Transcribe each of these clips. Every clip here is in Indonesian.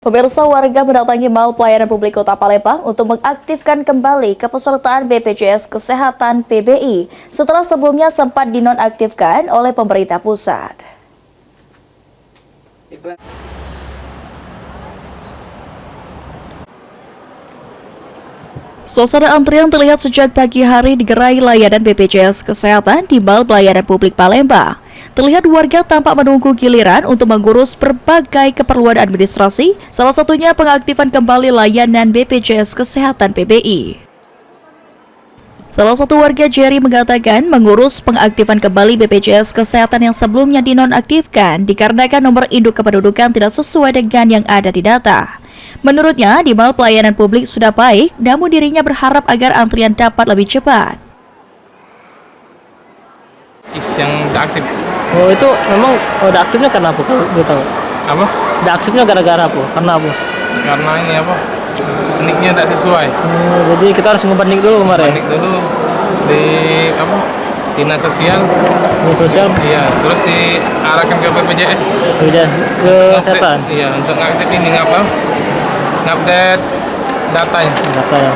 Pemirsa, warga mendatangi Mal Pelayanan Publik Kota Palembang untuk mengaktifkan kembali kepesertaan BPJS Kesehatan PBI setelah sebelumnya sempat dinonaktifkan oleh pemerintah pusat. Suasana antrian terlihat sejak pagi hari di gerai layanan BPJS Kesehatan di Mal Pelayanan Publik Palembang. Terlihat warga tampak menunggu giliran untuk mengurus berbagai keperluan administrasi, salah satunya pengaktifan kembali layanan BPJS Kesehatan PBI. Salah satu warga, Jerry, mengatakan mengurus pengaktifan kembali BPJS Kesehatan yang sebelumnya dinonaktifkan dikarenakan nomor induk kependudukan tidak sesuai dengan yang ada di data. Menurutnya, di Mal Pelayanan Publik sudah baik, namun dirinya berharap agar antrian dapat lebih cepat. Yang tidak aktif. Oh, itu memang udah aktifnya karena apa? Gue tahu. Apa? Udah aktifnya gara-gara apa? Karena apa? Karena ini apa? Niknya tidak sesuai. Jadi kita harus ngubah nik dulu kemarin. Nik dulu di apa? Dinas Sosial. Dinas Sosial. Iya, terus diarahkan ke BPJS. Udah ke kesehatan. Iya, untuk ngaktif ini apa? Ngupdate datanya. Datanya.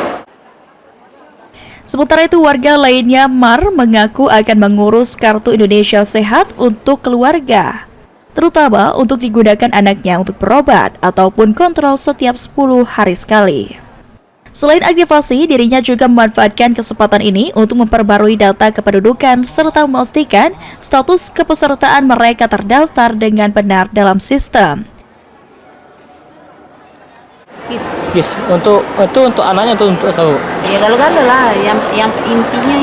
Sementara itu, warga lainnya mengaku akan mengurus Kartu Indonesia Sehat untuk keluarga, terutama untuk digunakan anaknya untuk berobat ataupun kontrol setiap 10 hari sekali. Selain aktivasi, dirinya juga memanfaatkan kesempatan ini untuk memperbarui data kependudukan serta memastikan status kepesertaan mereka terdaftar dengan benar dalam sistem. Kis, untuk anaknya atau untuk saudara? Ya kalau lah, yang intinya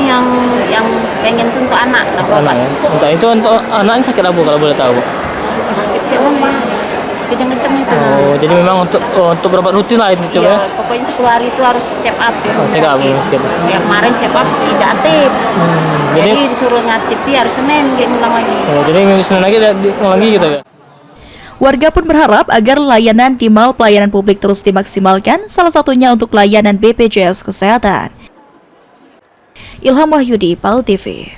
yang pengen tuh untuk anak, Untuk anak, ya? Untuk anaknya sakit apa kalau boleh tahu? sakit kayak mama, kejang-kejang itu. Oh, jadi memang untuk berobat rutin lah itu. Iya, pokoknya 10 hari itu harus check up ya. Check up, sakit. check up. Yang kemarin check up tidak aktif. Jadi disuruh ngaktif hari Senin kayak ngulang lagi. Oh, jadi minggu Senin lagi ngulang lagi gitu ya? Warga pun berharap agar layanan di Mal Pelayanan Publik terus dimaksimalkan, salah satunya untuk layanan BPJS Kesehatan. Ilham Wahyudi, PAL TV.